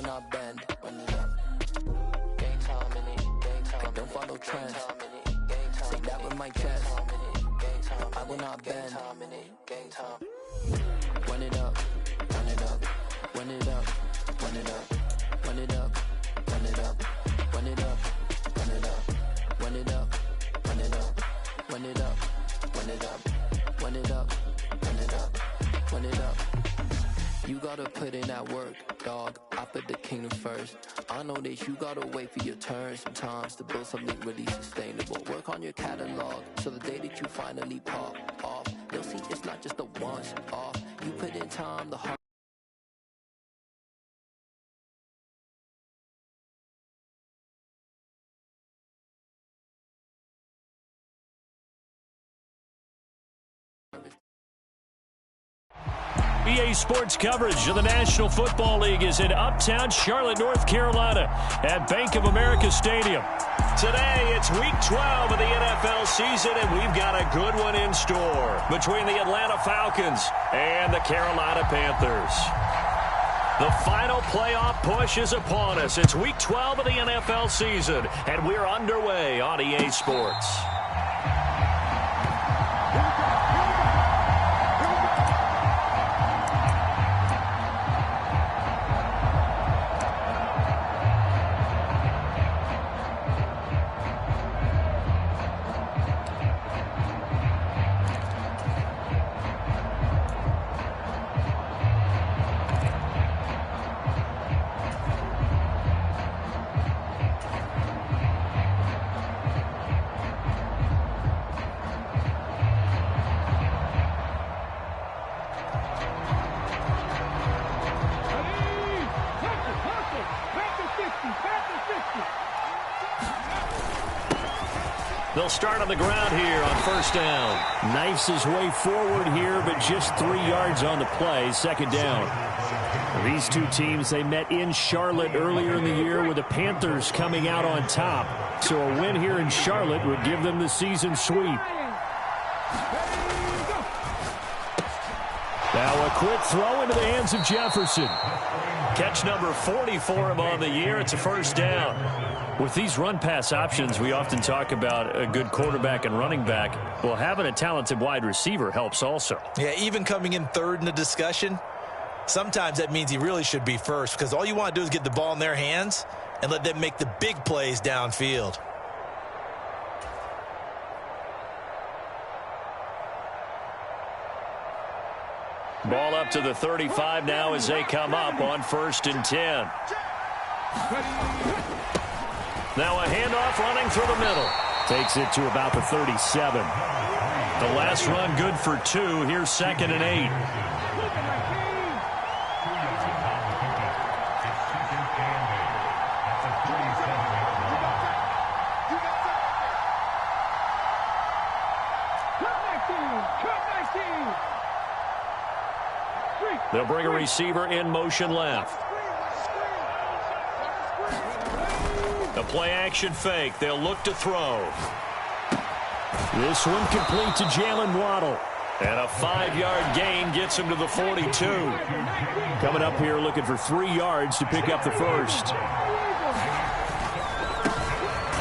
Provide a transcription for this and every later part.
not bend. Run it up. Game time in it. Game time. I don't follow trends. Say that with my chest. I will not bend. Game time. Run it up. Run it up. Run it up. Run it up. Run it up. Run it up. Run it up. Run it up. Run it up. Run it up. Run it up. Run it up. Run it up. Run it up. Run it up. You gotta put in that work, dog. I put the kingdom first. I know that you gotta wait for your turn sometimes to build something really sustainable. Work on your catalog, so the day that you finally pop off, you'll see it's not just a once off. You put in time, the hard. EA Sports coverage of the National Football League is in uptown Charlotte, North Carolina at Bank of America Stadium. Today, it's Week 12 of the NFL season, and we've got a good one in store between the Atlanta Falcons and the Carolina Panthers. The final playoff push is upon us. It's Week 12 of the NFL season, and we're underway on EA Sports. They'll start on the ground here on first down. Knifes his way forward here, but just 3 yards on the play. Second down. These two teams, they met in Charlotte earlier in the year with the Panthers coming out on top. So a win here in Charlotte would give them the season sweep. Now a quick throw into the hands of Jefferson. Catch number 40 for him on the year. It's a first down. With these run-pass options, we often talk about a good quarterback and running back. Well, having a talented wide receiver helps also. Yeah, even coming in third in the discussion, sometimes that means he really should be first, because all you want to do is get the ball in their hands and let them make the big plays downfield. Ball up to the 35 now as they come up on 1st and 10. Now a handoff running through the middle. Takes it to about the 37. The last run good for 2. Here's 2nd and 8. They'll bring a receiver in motion left. The play-action fake. They'll look to throw. This one complete to Jalen Waddle. And a 5-yard gain gets him to the 42. Coming up here looking for 3 yards to pick up the first.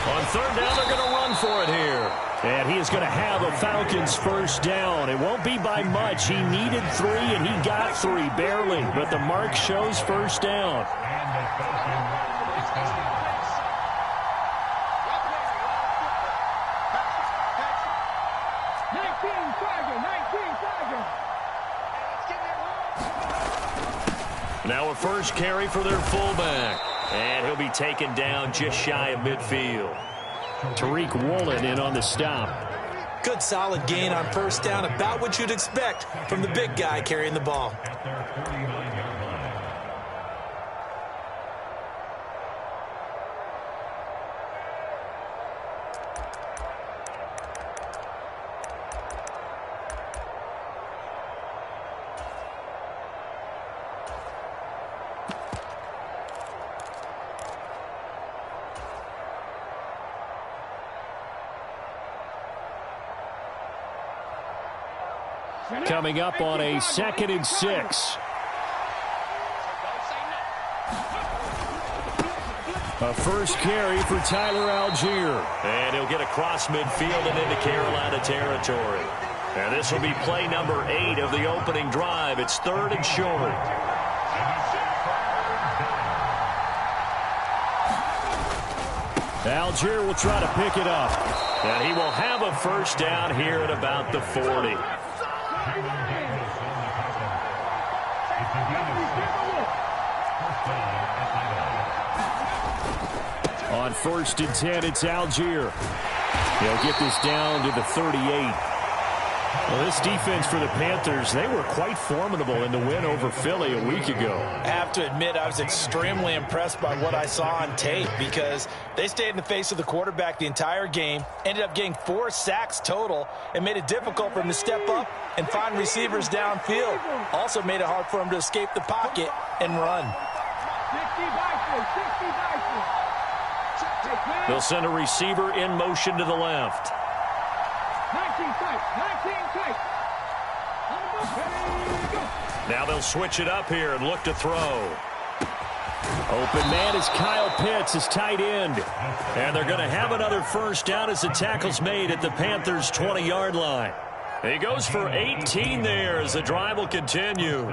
On third down, they're going to run for it here. And he is going to have a Falcons first down. It won't be by much. He needed 3, and he got 3, barely. But the mark shows first down. Now a first carry for their fullback. And he'll be taken down just shy of midfield. Tariq Woolen in on the stop. Good solid gain on first down, about what you'd expect from the big guy carrying the ball. Coming up on a 2nd and 6. A first carry for Tyler Algier. And he'll get across midfield and into Carolina territory. And this will be play number 8 of the opening drive. It's 3rd and short. Algier will try to pick it up. And he will have a first down here at about the 40. On 1st and 10, it's Algier. He'll get this down to the 38. Well, this defense for the Panthers, they were quite formidable in the win over Philly a week ago. I have to admit, I was extremely impressed by what I saw on tape because they stayed in the face of the quarterback the entire game, ended up getting 4 sacks total, and made it difficult for him to step up and find receivers downfield. Also made it hard for him to escape the pocket and run. They'll send a receiver in motion to the left. Now they'll switch it up here and look to throw. Open man is Kyle Pitts, his tight end. And they're going to have another first down as the tackle's made at the Panthers' 20-yard line. He goes for 18 there as the drive will continue.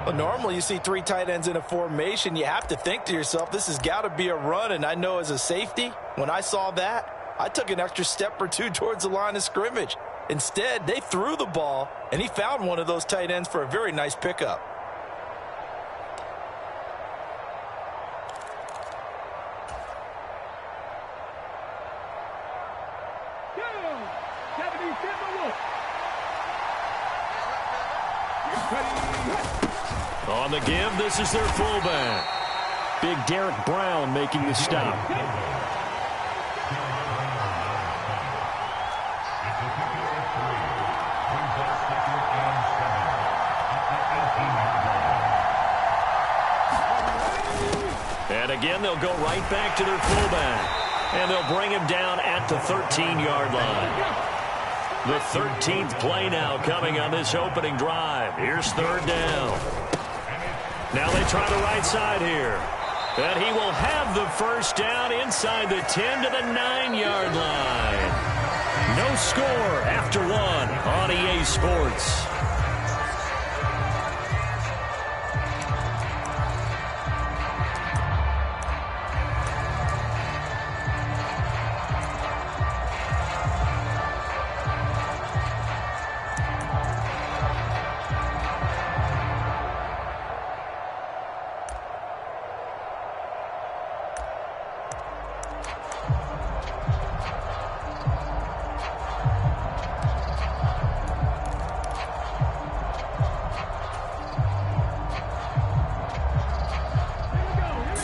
Well, normally you see 3 tight ends in a formation. You have to think to yourself, this has got to be a run. And I know as a safety, when I saw that, I took an extra step or 2 towards the line of scrimmage. Instead, they threw the ball, and he found one of those tight ends for a very nice pickup. On the give, this is their fullback. Big Derek Brown making the stop. And again, they'll go right back to their fullback. And they'll bring him down at the 13-yard line. The 13th play now coming on this opening drive. Here's 3rd down. Now they try the right side here. And he will have the first down inside the 10 to the 9-yard line. No score after 1 on EA Sports.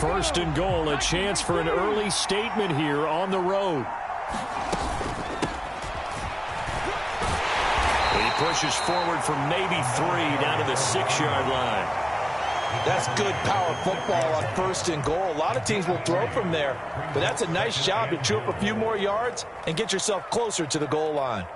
First and goal, a chance for an early statement here on the road. He pushes forward for maybe 3 down to the 6-yard line. That's good power football on 1st and goal. A lot of teams will throw from there, but that's a nice job to chew up a few more yards and get yourself closer to the goal line.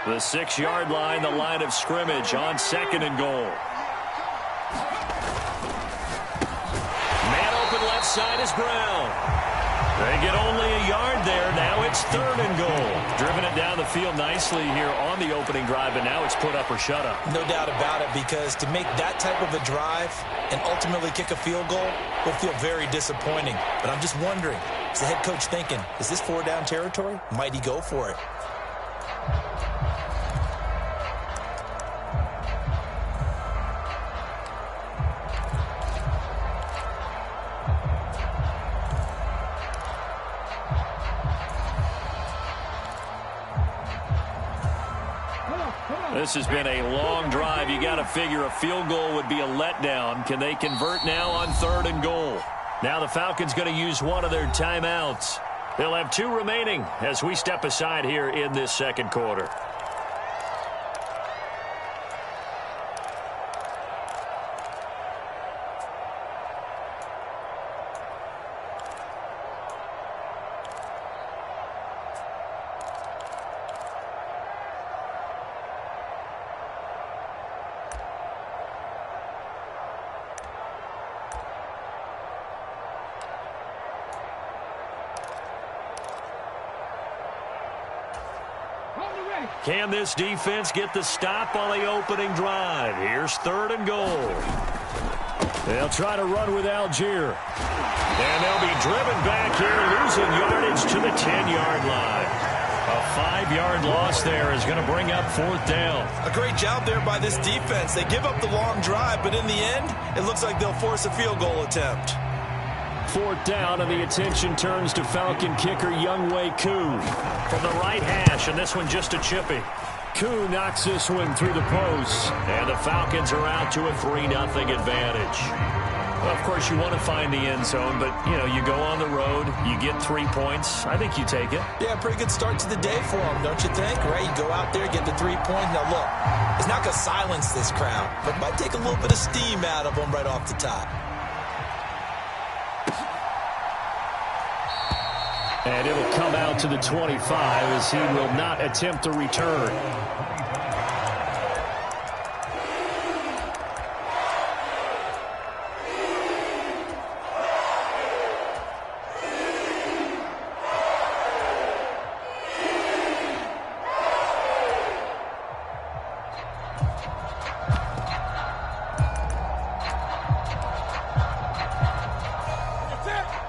The 6-yard line, the line of scrimmage on 2nd and goal. Man open left side is Brown. They get only a yard there. Now it's 3rd and goal. Driven it down the field nicely here on the opening drive, and now it's put up or shut up. No doubt about it, because to make that type of a drive and ultimately kick a field goal will feel very disappointing. But I'm just wondering, is the head coach thinking, is this 4-down territory? Might he go for it? This has been a long drive. You got to figure a field goal would be a letdown. Can they convert now on 3rd and goal? Now the Falcons going to use one of their timeouts. They'll have 2 remaining as we step aside here in this second quarter. Can this defense get the stop on the opening drive? Here's 3rd and goal. They'll try to run with Algier. And they'll be driven back here, losing yardage to the 10-yard line. A 5-yard loss there is going to bring up 4th down. A great job there by this defense. They give up the long drive, but in the end, it looks like they'll force a field goal attempt. 4th down, and the attention turns to Falcon kicker Younghoe Koo from the right hash, and this one just a chippy. Koo knocks this one through the post, and the Falcons are out to a 3-0 advantage. Well, of course, you want to find the end zone, but, you know, you go on the road, you get 3 points. I think you take it. Yeah, pretty good start to the day for them, don't you think? Right, you go out there, get the 3 points. Now, look, it's not going to silence this crowd, but it might take a little bit of steam out of them right off the top. And it'll come out to the 25 as he will not attempt to return.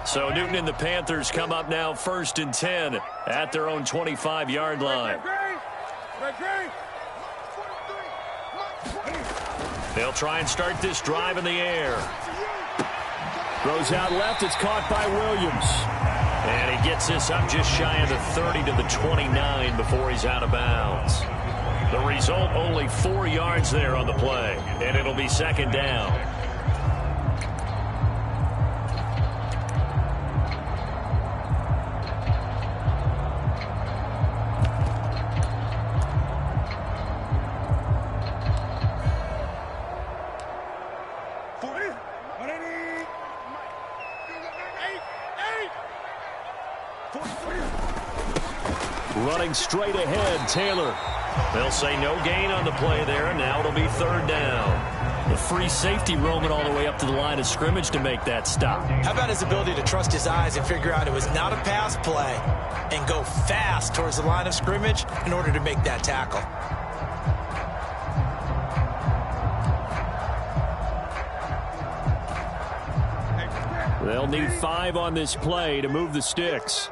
So Newton and the Panthers come up now 1st and 10 at their own 25-yard line. They'll try and start this drive in the air. Throws out left. It's caught by Williams. And he gets this up just shy of the 30 to the 29 before he's out of bounds. The result, only 4 yards there on the play. And it'll be 2nd down. Running straight ahead, Taylor. They'll say no gain on the play there, and now it'll be 3rd down. The free safety roaming all the way up to the line of scrimmage to make that stop. How about his ability to trust his eyes and figure out it was not a pass play and go fast towards the line of scrimmage in order to make that tackle? They'll need 5 on this play to move the sticks.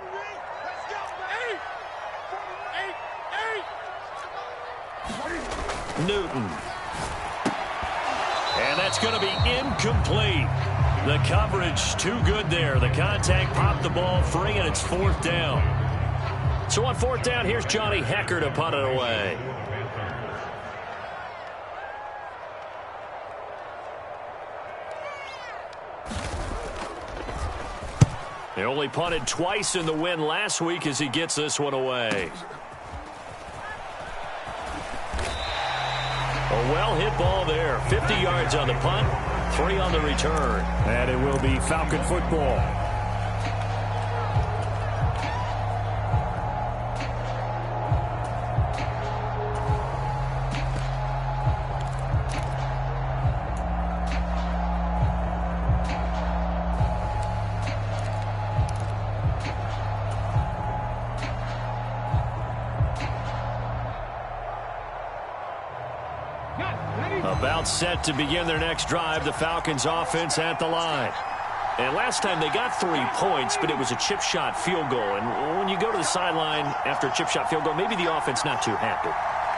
Newton. And that's going to be incomplete. The coverage too good there. The contact popped the ball free, and it's 4th down. So on 4th down, here's Johnny Hecker to punt it away. He only punted twice in the win last week as he gets this one away. A well-hit ball there. 50 yards on the punt, 3 on the return. And it will be Falcon football. About set to begin their next drive, the Falcons offense at the line. And last time they got 3 points, but it was a chip shot field goal. And when you go to the sideline after a chip shot field goal, maybe the offense not too happy.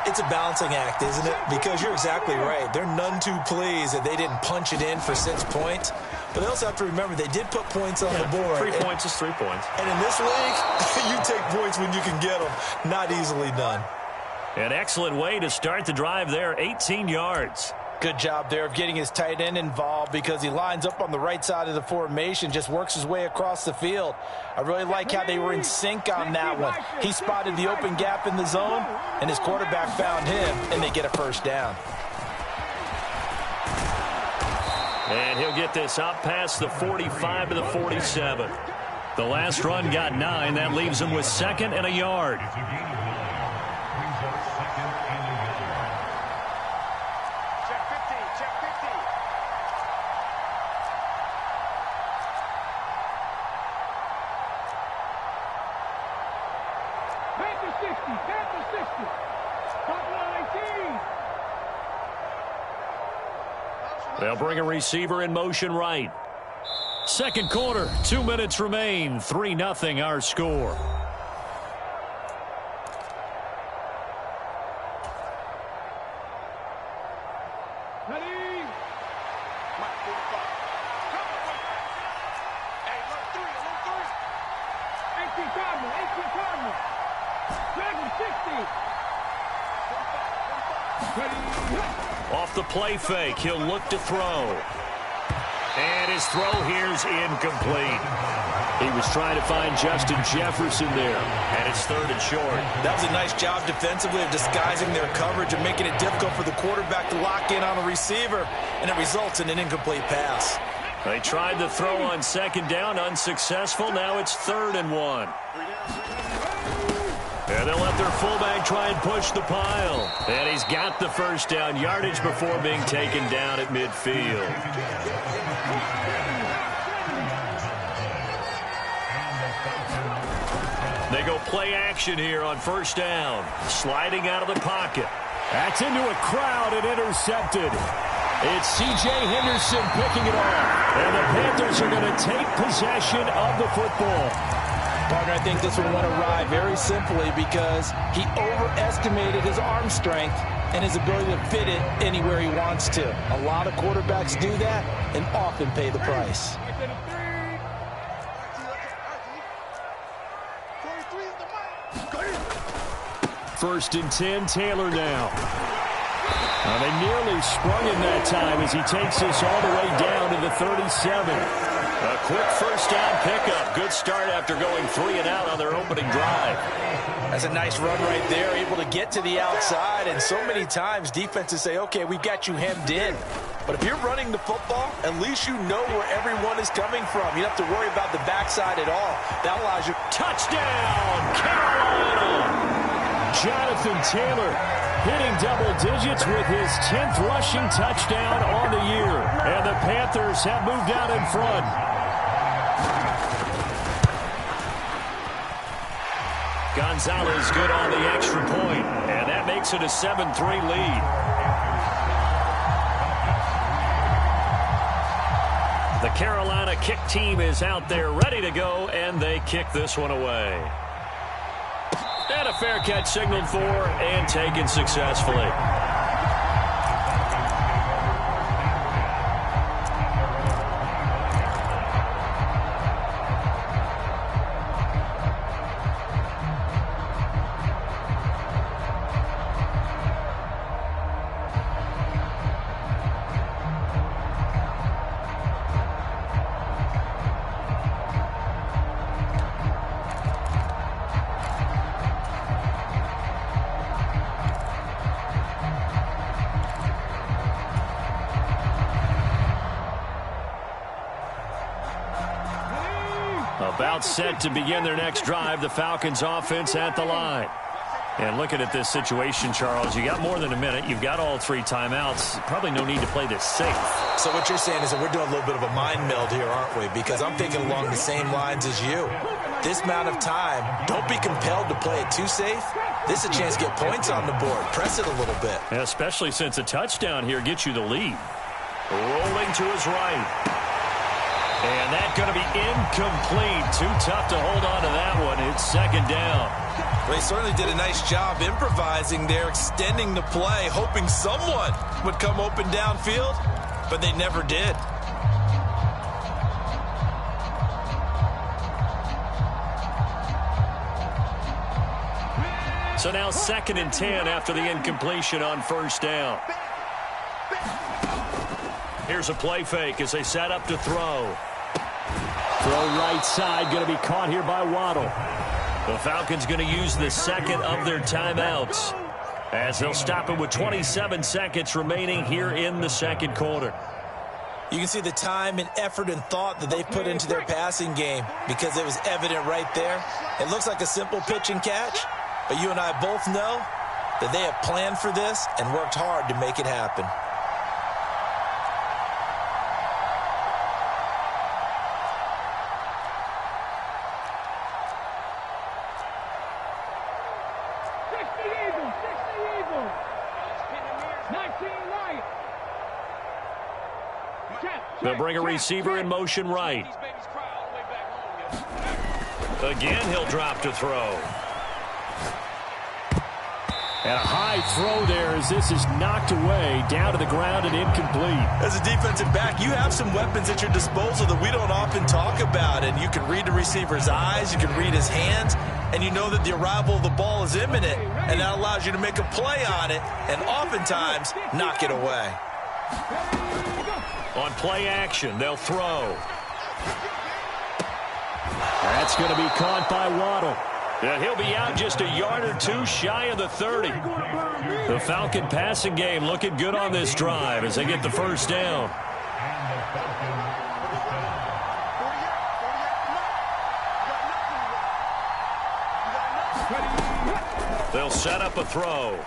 It's a balancing act, isn't it? Because you're exactly right. They're none too pleased that they didn't punch it in for 6 points. But they also have to remember they did put points on the board. 3 points is 3 points. And in this league, you take points when you can get them. Not easily done. An excellent way to start the drive there, 18 yards. Good job there of getting his tight end involved because he lines up on the right side of the formation, just works his way across the field. I really like how they were in sync on that one. He spotted the open gap in the zone, and his quarterback found him, and they get a first down. And he'll get this up past the 45 to the 47. The last run got 9. That leaves him with 2nd and a yard. They'll bring a receiver in motion right. Second quarter, 2 minutes remain. 3-0 our score. Off the play fake, he'll look to throw. And his throw here's incomplete. He was trying to find Justin Jefferson there, and it's 3rd and short. That was a nice job defensively of disguising their coverage and making it difficult for the quarterback to lock in on a receiver, and it results in an incomplete pass. They tried the throw on 2nd down, unsuccessful. Now it's 3rd and 1. And they'll let their fullback try and push the pile. And he's got the first down, yardage before being taken down at midfield. They go play action here on 1st down. Sliding out of the pocket. That's into a crowd and intercepted. It's C.J. Henderson picking it off. And the Panthers are going to take possession of the football. Partner, I think this one went awry very simply because he overestimated his arm strength and his ability to fit it anywhere he wants to. A lot of quarterbacks do that and often pay the price. First and 10, Taylor now. They nearly sprung him that time as he takes this all the way down to the 37. A quick first down pickup. Good start after going 3 and out on their opening drive. That's a nice run right there, able to get to the outside. And so many times defenses say, okay, we've got you hemmed in. But if you're running the football, at least you know where everyone is coming from. You don't have to worry about the backside at all. That allows you. Touchdown, Carolina! Jonathan Taylor hitting double digits with his 10th rushing touchdown on the year. And the Panthers have moved out in front. Gonzalez good on the extra point, and that makes it a 7-3 lead. The Carolina kick team is out there ready to go, and they kick this one away. And a fair catch signaled for and taken successfully. About set to begin their next drive, the Falcons offense at the line. And looking at this situation, Charles, you got more than a minute. You've got all 3 timeouts. Probably no need to play this safe. So what you're saying is that we're doing a little bit of a mind meld here, aren't we? Because I'm thinking along the same lines as you. This amount of time, don't be compelled to play it too safe. This is a chance to get points on the board. Press it a little bit. Yeah, especially since a touchdown here gets you the lead. Rolling to his right. And that's going to be incomplete. Too tough to hold on to that one. It's 2nd down. Well, he certainly did a nice job improvising there, extending the play, hoping someone would come open downfield, but they never did. So now 2nd and 10 after the incompletion on 1st down. Here's a play fake as they set up to throw. Throw right side, going to be caught here by Waddle. The Falcons going to use the second of their timeouts as they'll stop it with 27 seconds remaining here in the second quarter. You can see the time and effort and thought that they put into their passing game because it was evident right there. It looks like a simple pitch and catch, but you and I both know that they have planned for this and worked hard to make it happen. They'll bring a receiver in motion right. Again, he'll drop to throw. And a high throw there as this is knocked away, down to the ground and incomplete. As a defensive back, you have some weapons at your disposal that we don't often talk about. And you can read the receiver's eyes, you can read his hands, and you know that the arrival of the ball is imminent. And that allows you to make a play on it and oftentimes knock it away. On play action, they'll throw. That's going to be caught by Waddle. And he'll be out just a yard or two shy of the 30. The Falcon passing game looking good on this drive as they get the first down. They'll set up a throw.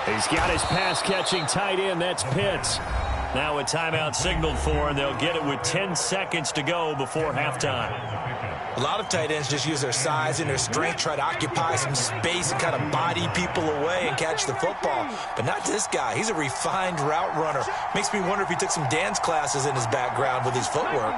He's got his pass-catching tight end. That's Pitts. Now a timeout signaled for, and they'll get it with 10 seconds to go before halftime. A lot of tight ends just use their size and their strength, try to occupy some space and kind of body people away and catch the football. But not this guy. He's a refined route runner. Makes me wonder if he took some dance classes in his background with his footwork.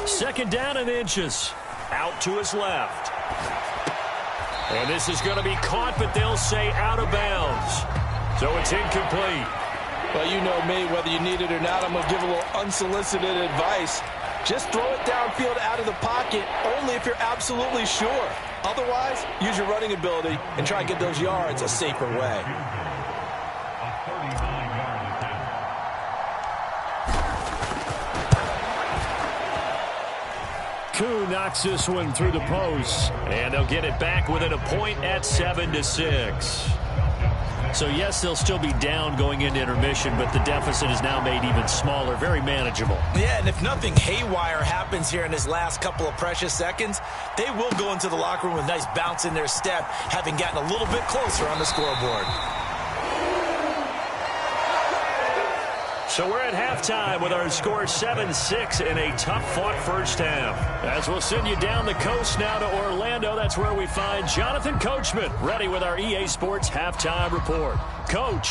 Second down and inches. Out to his left. And this is going to be caught, but they'll say out of bounds. So it's incomplete. Well, you know me, whether you need it or not, I'm going to give a little unsolicited advice. Just throw it downfield out of the pocket, only if you're absolutely sure. Otherwise, use your running ability and try and get those yards a safer way. Koo knocks this one through the post, and they'll get it back within a point at 7-6. So, yes, they'll still be down going into intermission, but the deficit is now made even smaller, very manageable. Yeah, and if nothing haywire happens here in his last couple of precious seconds, they will go into the locker room with a nice bounce in their step, having gotten a little bit closer on the scoreboard. So we're at halftime with our score 7-6 in a tough-fought first half. As we'll send you down the coast now to Orlando, that's where we find Jonathan Coachman, ready with our EA Sports halftime report. Coach.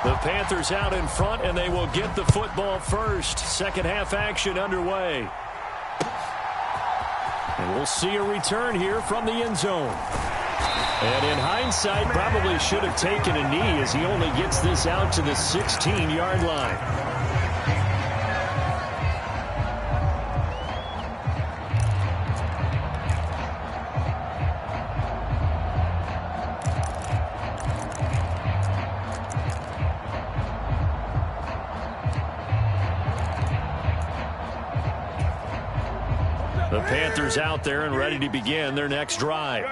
The Panthers out in front, and they will get the football first. Second half action underway. And we'll see a return here from the end zone. And in hindsight, probably should have taken a knee as he only gets this out to the 16-yard line. The Panthers out there and ready to begin their next drive.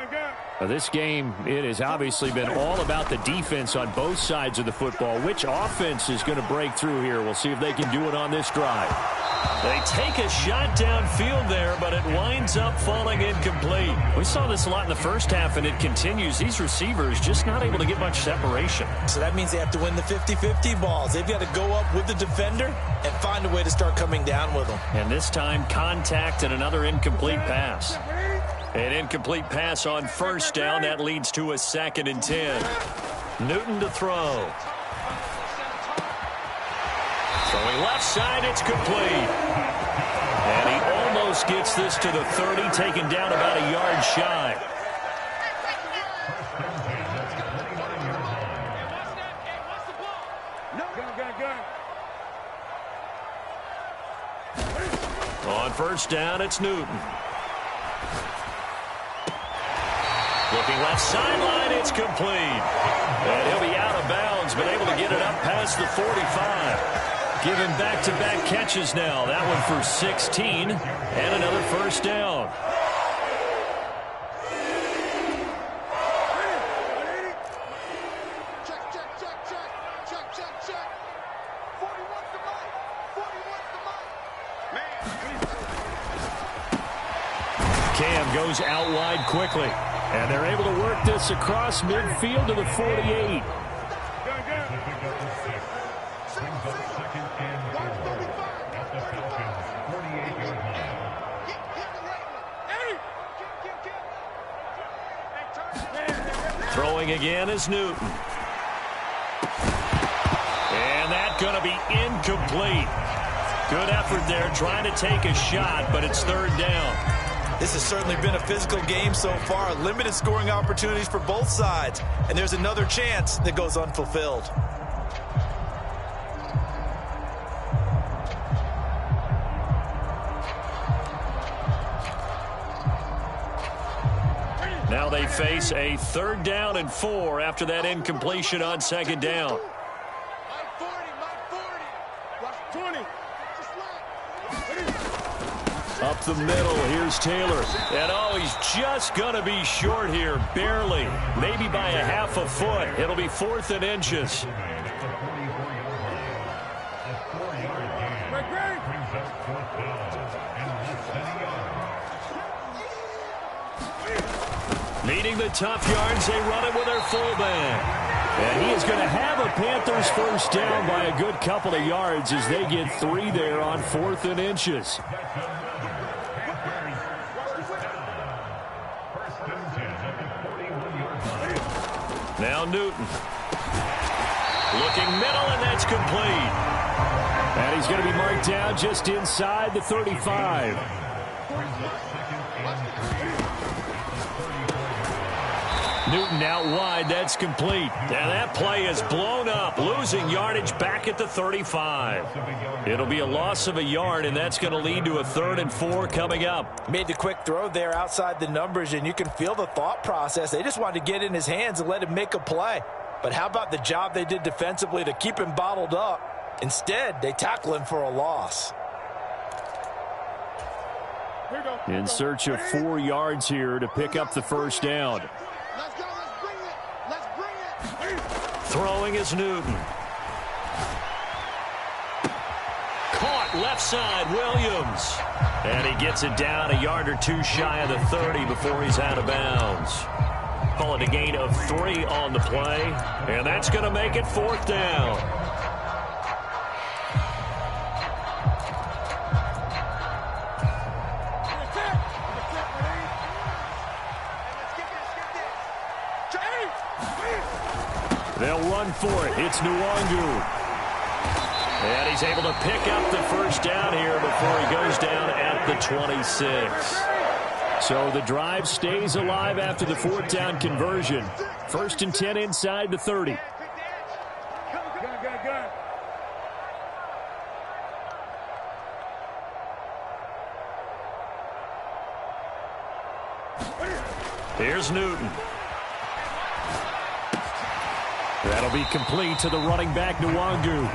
This game, it has obviously been all about the defense on both sides of the football. Which offense is going to break through here? We'll see if they can do it on this drive. They take a shot downfield there, but it winds up falling incomplete. We saw this a lot in the first half, and it continues. These receivers just not able to get much separation. So that means they have to win the 50-50 balls. They've got to go up with the defender and find a way to start coming down with them. And this time, contact and another incomplete pass. An incomplete pass on first down. That leads to a 2nd and 10. Newton to throw. Throwing left side, it's complete. And he almost gets this to the 30, taken down about a yard shy. first down, it's Newton. Looking left sideline, it's complete. And he'll be out of bounds, but able to get it up past the 45. Giving back-to-back catches now. That one for 16 and another first down. Cam goes out wide quickly. And they're able to work this across midfield to the 48. Throwing again is Newton. And that's going to be incomplete. Good effort there trying to take a shot, but it's third down. This has certainly been a physical game so far. Limited scoring opportunities for both sides. And there's another chance that goes unfulfilled. Now they face a 3rd down and 4 after that incompletion on 2nd down. Up the middle, here's Taylor. And oh, he's just going to be short here, barely. Maybe by a half a foot. It'll be 4th and inches. Needing the tough yards, they run it with their fullback. And he is going to have a Panthers first down by a good couple of yards as they get 3 there on 4th and inches. Now Newton. Looking middle, and that's complete. And he's going to be marked down just inside the 35. Newton out wide, that's complete. And that play is blown up, losing yardage back at the 35. It'll be a loss of a yard, and that's going to lead to a 3rd and 4 coming up. Made the quick throw there outside the numbers, and you can feel the thought process. They just wanted to get in his hands and let him make a play. But how about the job they did defensively to keep him bottled up? Instead, they tackle him for a loss. In search of 4 yards here to pick up the first down. Throwing is Newton. Caught left side, Williams. And he gets it down a yard or 2 shy of the 30 before he's out of bounds. Call it a gain of 3 on the play. And that's going to make it 4th down. They'll run for it. It's Nwangu. And he's able to pick up the first down here before he goes down at the 26. So the drive stays alive after the 4th down conversion. 1st and 10 inside the 30. Here's Newton. That'll be complete to the running back, Nwangu.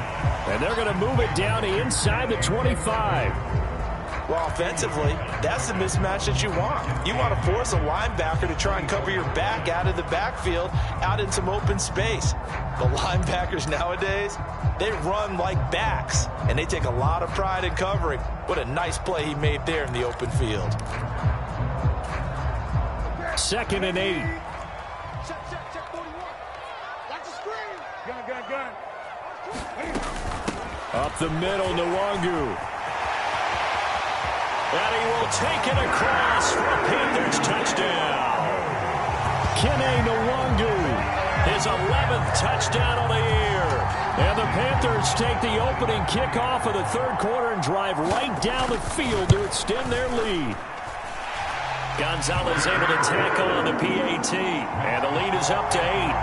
And they're going to move it down to inside the 25. Well, offensively, that's the mismatch that you want. You want to force a linebacker to try and cover your back out of the backfield, out in some open space. The linebackers nowadays, they run like backs, and they take a lot of pride in covering. What a nice play he made there in the open field. 2nd and 8. Up the middle, Nwangu. And he will take it across for a Panthers touchdown. Kene Nwangu, his 11th touchdown of the year. And the Panthers take the opening kickoff of the 3rd quarter and drive right down the field to extend their lead. Gonzalez able to tackle on the PAT, and the lead is up to 8.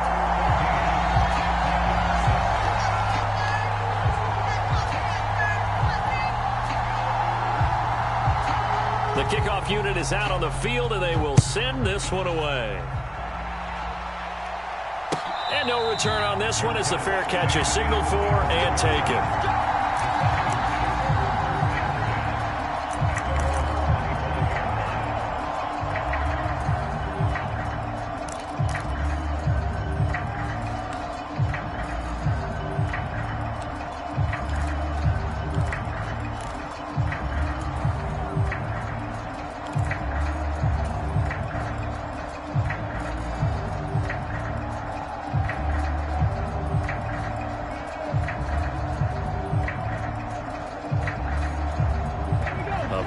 The kickoff unit is out on the field, and they will send this one away. And no return on this one as the fair catch is signaled for and taken.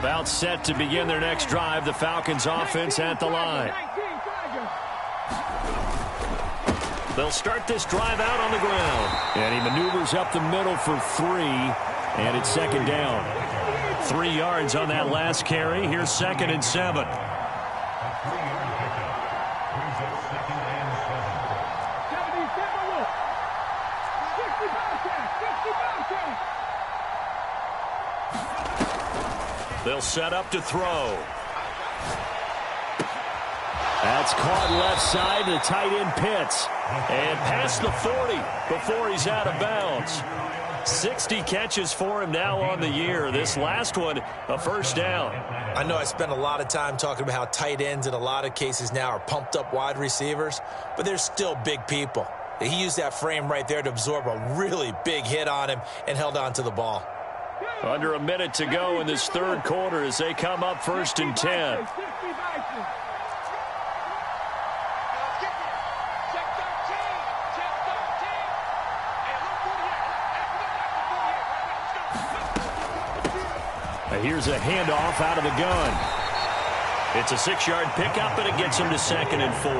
About set to begin their next drive. The Falcons offense at the line. They'll start this drive out on the ground. And he maneuvers up the middle for 3. And it's second down. 3 yards on that last carry. Here's 2nd and 7. They'll set up to throw. That's caught left side. The tight end Pitts. And past the 40 before he's out of bounds. 60 catches for him now on the year. This last one, a first down. I know I spent a lot of time talking about how tight ends in a lot of cases now are pumped up wide receivers, but they're still big people. He used that frame right there to absorb a really big hit on him and held on to the ball. Under a minute to go in this third quarter as they come up 1st and 10. Here's a handoff out of the gun. It's a 6-yard pickup, and it gets him to 2nd and 4.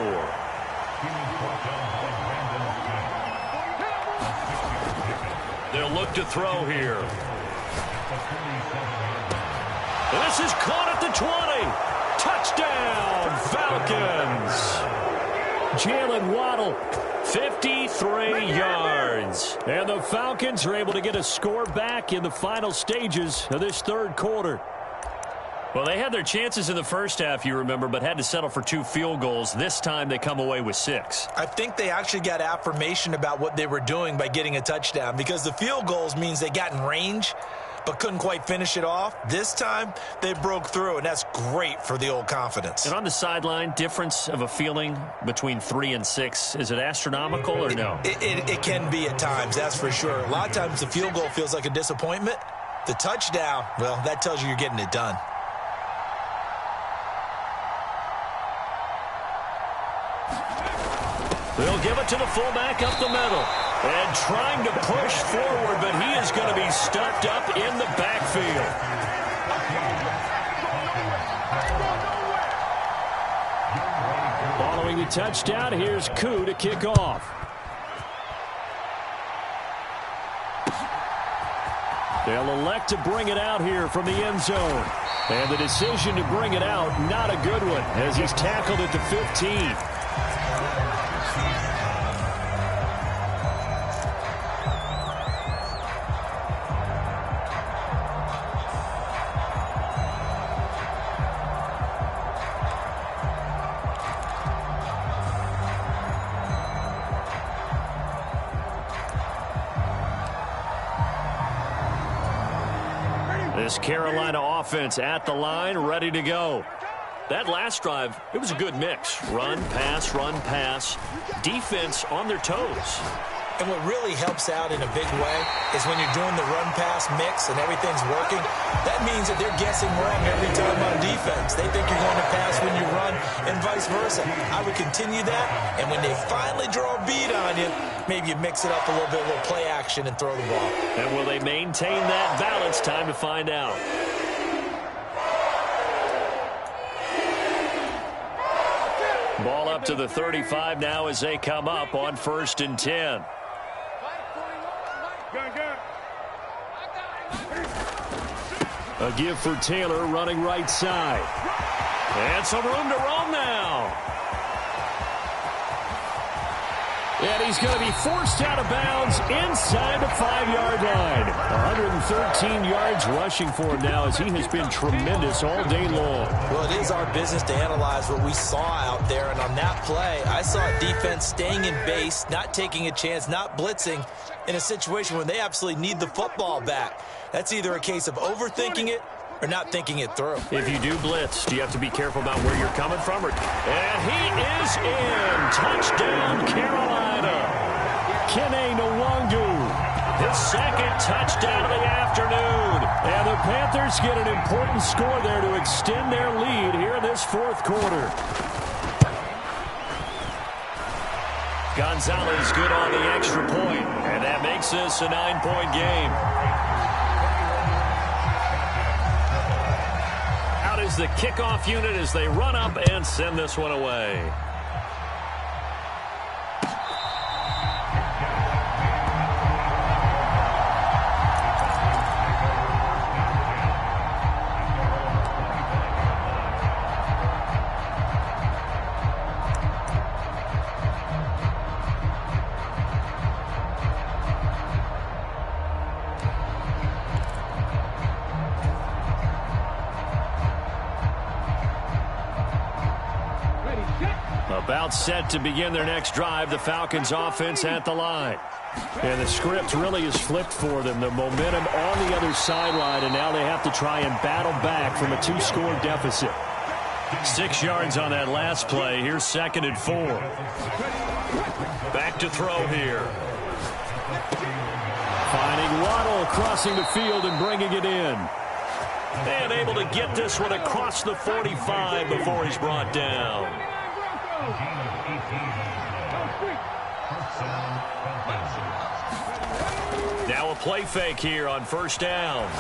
They'll look to throw here. This is caught at the 20. Touchdown, Falcons. Jalen Waddle, 53 yards. And the Falcons are able to get a score back in the final stages of this third quarter. Well, they had their chances in the first half, you remember, but had to settle for 2 field goals. This time they come away with 6. I think they actually got affirmation about what they were doing by getting a touchdown, because the field goals means they got in range but couldn't quite finish it off. This time, they broke through, and that's great for the old confidence. And on the sideline, difference of a feeling between 3 and 6, is it astronomical or no? It can be at times, that's for sure. A lot of times the field goal feels like a disappointment. The touchdown, well, that tells you you're getting it done. They'll give it to the fullback up the middle. And trying to push forward, but he is going to be stuffed up in the backfield. Following the touchdown, here's Koo to kick off. They'll elect to bring it out here from the end zone. And the decision to bring it out, not a good one, as he's tackled at the 15. This Carolina offense at the line, ready to go. That last drive, it was a good mix. Run, pass, defense on their toes. And what really helps out in a big way is when you're doing the run-pass mix and everything's working, that means that they're guessing wrong every time on defense. They think you're going to pass when you run and vice versa. I would continue that, and when they finally draw a bead on you, maybe you mix it up a little bit, a little play action, and throw the ball. And will they maintain that balance? Time to find out. Ball up to the 35 now as they come up on 1st and 10. A give for Taylor running right side. And some room to roam now. And he's going to be forced out of bounds inside the 5-yard line. 113 yards rushing for him now as he has been tremendous all day long. Well, it is our business to analyze what we saw out there, and on that play, I saw a defense staying in base, not taking a chance, not blitzing in a situation where they absolutely need the football back. That's either a case of overthinking it or not thinking it through. If you do blitz, do you have to be careful about where you're coming from? And he is in. Touchdown, Carolina. Kene Nwangu, his second touchdown of the afternoon. And the Panthers get an important score there to extend their lead here in this fourth quarter. Gonzalez good on the extra point, and that makes this a 9-point game. Out is the kickoff unit as they run up and send this one away. About set to begin their next drive, the Falcons offense at the line. And the script really is flipped for them. The momentum on the other sideline, and now they have to try and battle back from a 2-score deficit. 6 yards on that last play. Here's 2nd and 4. Back to throw here. Finding Waddle crossing the field and bringing it in. And able to get this one across the 45 before he's brought down. Now a play fake here on first down.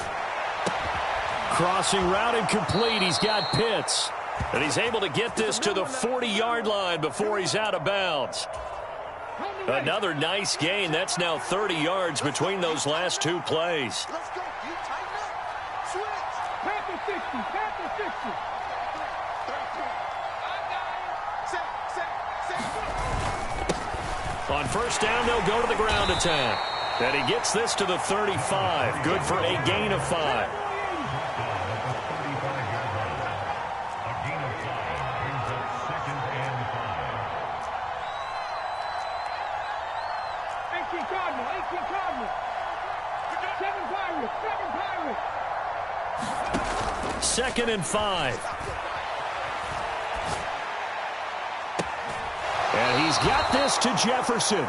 Crossing route incomplete. He's got Pitts. And he's able to get this to the 40-yard line before he's out of bounds. Another nice gain. That's now 30 yards between those last 2 plays. Let's go. You tighten up. Switch. Panther 60. Panther 60. On first down, they'll go to the ground attack. And he gets this to the 35. Good for a gain of 5. Second and 5. And he's got this to Jefferson.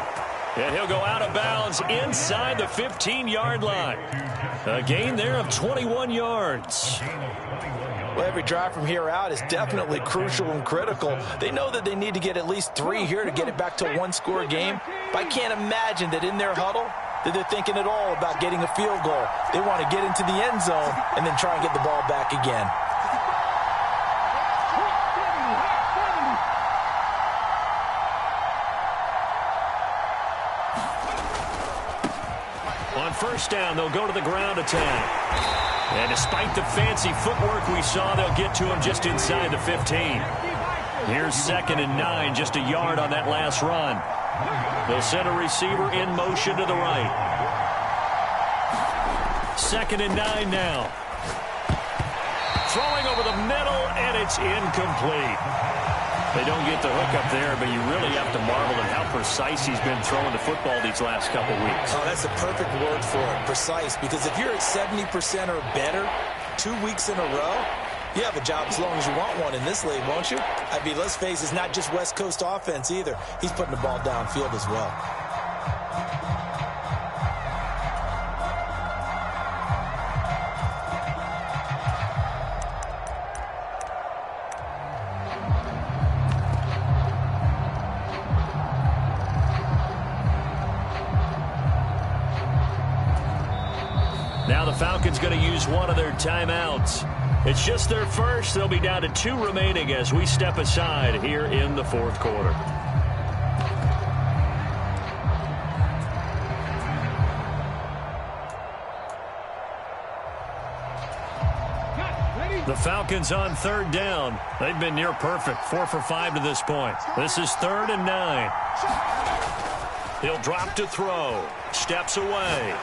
And he'll go out of bounds inside the 15-yard line. A gain there of 21 yards. Well, every drive from here out is definitely crucial and critical. They know that they need to get at least 3 here to get it back to a 1-score game. But I can't imagine that in their huddle that they're thinking at all about getting a field goal. They want to get into the end zone and then try and get the ball back again. On first down, they'll go to the ground attack. And despite the fancy footwork we saw, they'll get to him just inside the 15. Here's 2nd and 9, just a yard on that last run. They'll send a receiver in motion to the right. 2nd and 9 now. Throwing over the middle, and it's incomplete. They don't get the hook up there, but you really have to marvel at how precise he's been throwing the football these last couple weeks. Oh, that's a perfect word for it, precise, because if you're at 70% or better 2 weeks in a row, you have a job as long as you want one in this league, won't you? I mean, let's face it, it's not just West Coast offense either. He's putting the ball downfield as well. Now the Falcons going to use one of their timeouts. It's just their first. They'll be down to 2 remaining as we step aside here in the fourth quarter. The Falcons on 3rd down. They've been near perfect. 4 for 5 to this point. This is 3rd and 9. He'll drop to throw. Steps away.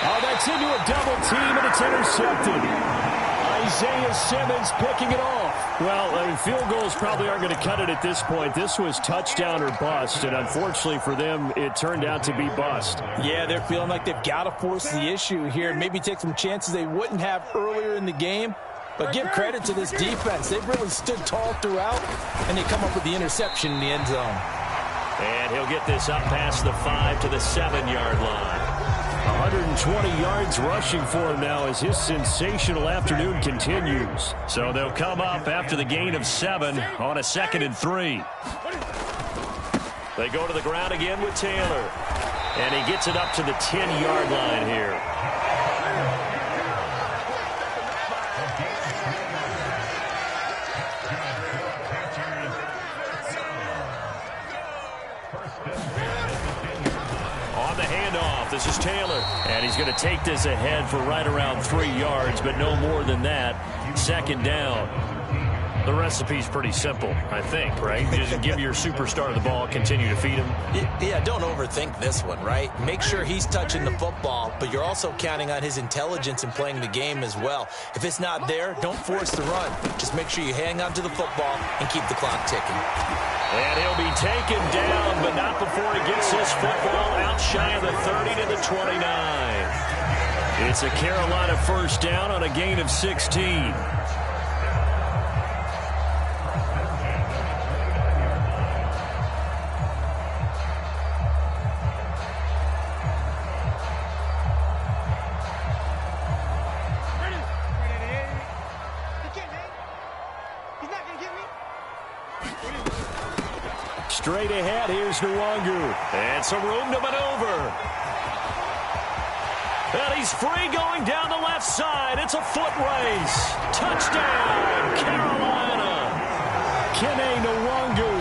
Oh, that's into a double team, and it's intercepted. Isaiah Simmons picking it off. Well, I mean, field goals probably aren't going to cut it at this point. This was touchdown or bust, and unfortunately for them, it turned out to be bust. Yeah, they're feeling like they've got to force the issue here. Maybe take some chances they wouldn't have earlier in the game. But give credit to this defense. They've really stood tall throughout, and they come up with the interception in the end zone. And he'll get this up past the 5 to the 7-yard line. 120 yards rushing for him now as his sensational afternoon continues. So they'll come up after the gain of 7 on a 2nd and 3. They go to the ground again with Taylor. And he gets it up to the 10-yard line here. This is Taylor, and he's going to take this ahead for right around 3 yards, but no more than that. 2nd down. The recipe's pretty simple, I think, right? Just give your superstar the ball, continue to feed him. Yeah, don't overthink this one, right? Make sure he's touching the football, but you're also counting on his intelligence in playing the game as well. If it's not there, don't force the run. Just make sure you hang on to the football and keep the clock ticking. And he'll be taken down, but not before he gets his football out shy of the 30 to the 29. It's a Carolina first down on a gain of 16. Straight ahead, here's Nwangu. And some room to maneuver. And he's free going down the left side. It's a foot race. Touchdown, Carolina. Kene Nwangu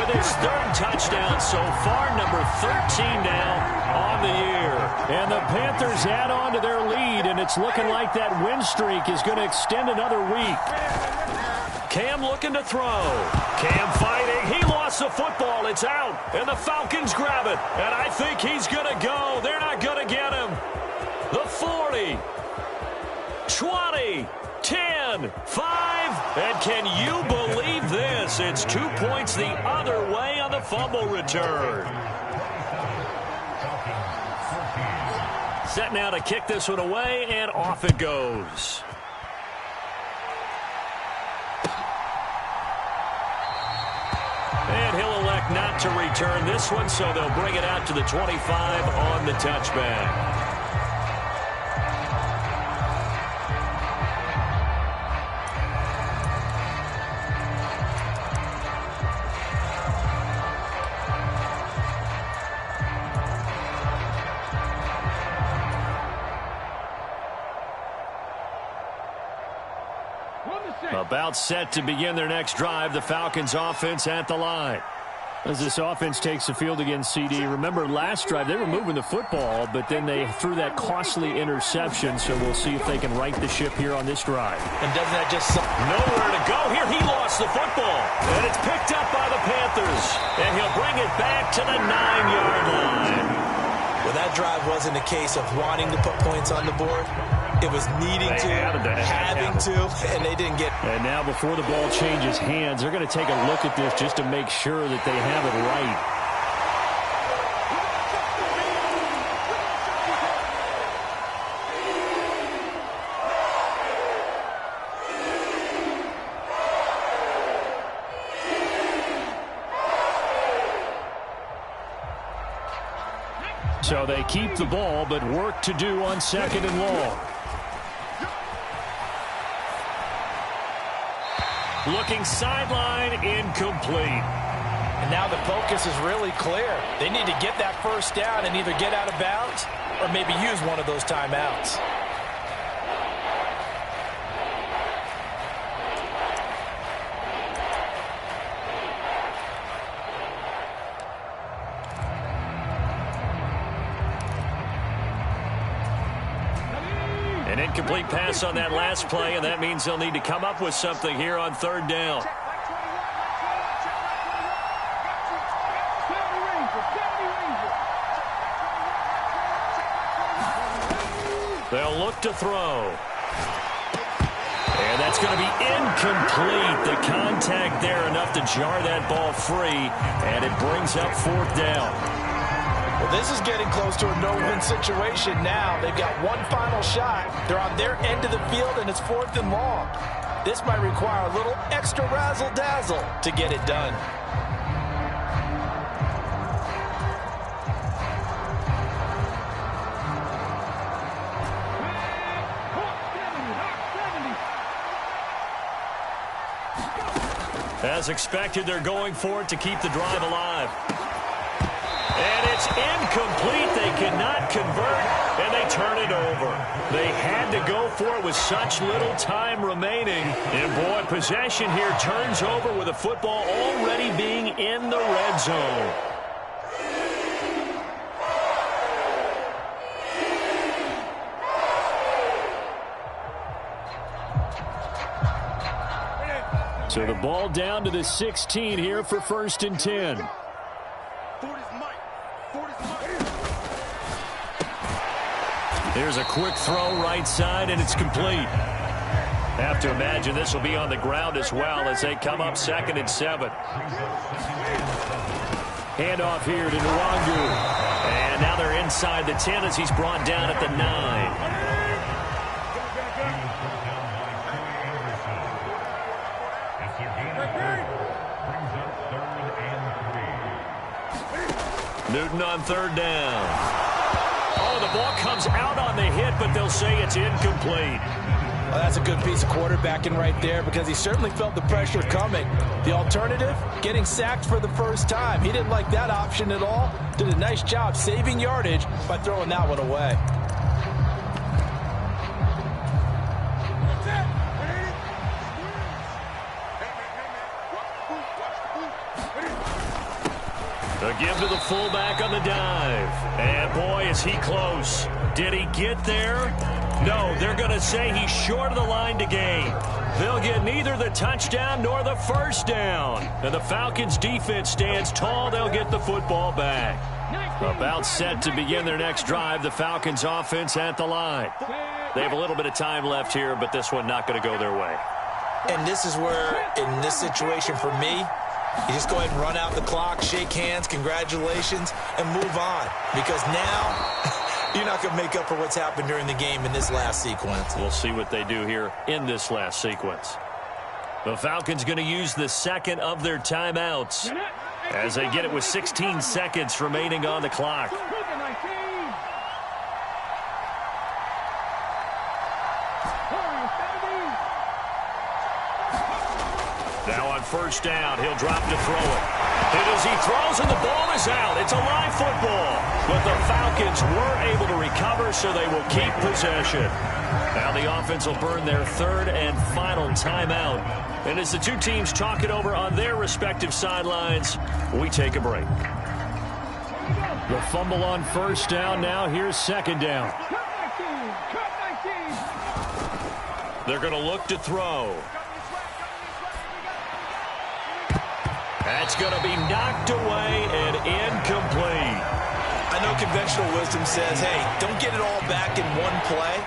with his 3rd touchdown so far, number 13 now on the year. And the Panthers add on to their lead, and it's looking like that win streak is going to extend another week. Cam looking to throw. Cam fighting. He lost the football. It's out. And the Falcons grab it. And I think he's going to go. They're not going to get him. The 40. 20. 10. 5. And can you believe this? It's 2 points the other way on the fumble return. Set now to kick this one away, and off it goes. And he'll elect not to return this one, so they'll bring it out to the 25 on the touchback. About set to begin their next drive, the Falcons offense at the line. As this offense takes the field against CD, remember last drive they were moving the football, but then they threw that costly interception, so we'll see if they can right the ship here on this drive. And doesn't that just... Nowhere to go here. He lost the football, and it's picked up by the Panthers, and he'll bring it back to the 9-yard line. Well, that drive wasn't a case of wanting to put points on the board. It was needing to, having to, and they didn't get. And now before the ball changes hands, they're going to take a look at this just to make sure that they have it right. So they keep the ball, but work to do on 2nd and long. Looking sideline, incomplete. And now the focus is really clear. They need to get that first down and either get out of bounds or maybe use one of those timeouts. An incomplete pass on that last play, and that means they'll need to come up with something here on 3rd down. They'll look to throw. And that's going to be incomplete. The contact there enough to jar that ball free, and it brings up fourth down. Well, this is getting close to a no-win situation now. They've got one final shot. They're on their end of the field, and it's 4th and long. This might require a little extra razzle-dazzle to get it done. As expected, they're going for it to keep the drive alive. And it's incomplete. They cannot convert, and they turn it over. They had to go for it with such little time remaining. And, boy, possession here turns over with the football already being in the red zone. So the ball down to the 16 here for 1st and 10. Here's a quick throw right side, and it's complete. Have to imagine this will be on the ground as well as they come up 2nd and 7. Handoff here to Nwangu. And now they're inside the 10 as he's brought down at the 9. Newton on 3rd down. Oh, the ball comes out on the hit, but they'll say it's incomplete. Well, that's a good piece of quarterbacking right there because he certainly felt the pressure coming. The alternative, getting sacked for the first time. He didn't like that option at all. Did a nice job saving yardage by throwing that one away. A give to the fullback on the dive. And, boy, is he close. Did he get there? No, they're going to say he's short of the line to gain. They'll get neither the touchdown nor the first down. And the Falcons' defense stands tall. They'll get the football back. About set to begin their next drive, the Falcons' offense at the line. They have a little bit of time left here, but this one not going to go their way. And this is where, in this situation for me, you just go ahead and run out the clock, shake hands, congratulations, and move on. Because now you're not going to make up for what's happened during the game in this last sequence. We'll see what they do here in this last sequence. The Falcons going to use the second of their timeouts as they get it with 16 seconds remaining on the clock. Now on 1st down, he'll drop to throw it. And as he throws and the ball is out, it's a live football. But the Falcons were able to recover, so they will keep possession. Now the offense will burn their 3rd and final timeout. And as the two teams talk it over on their respective sidelines, we take a break. The fumble on 1st down. Now here's 2nd down. They're going to look to throw. That's going to be knocked away and incomplete. I know conventional wisdom says, hey, don't get it all back in one play.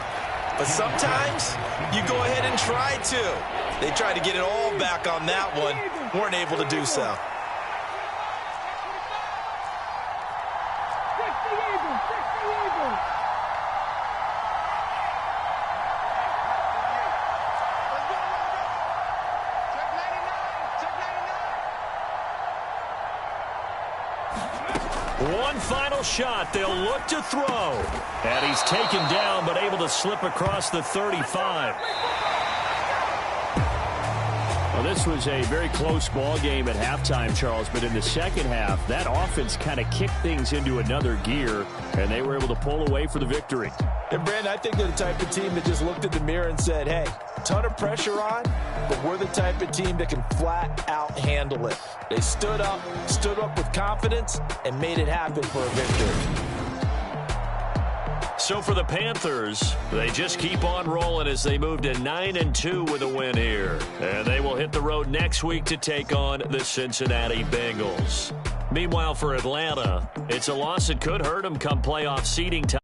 But sometimes you go ahead and try to. They tried to get it all back on that one. Weren't able to do so. One final shot. They'll look to throw. And he's taken down, but able to slip across the 35. Well, this was a very close ball game at halftime, Charles, but in the second half, that offense kind of kicked things into another gear, and they were able to pull away for the victory. And, Brandon, I think they're the type of team that just looked at the mirror and said, hey, ton of pressure on, but we're the type of team that can flat out handle it. They stood up with confidence, and made it happen for a victory. So for the Panthers, they just keep on rolling as they move to 9-2 with a win here. And they will hit the road next week to take on the Cincinnati Bengals. Meanwhile, for Atlanta, it's a loss that could hurt them come playoff seeding time.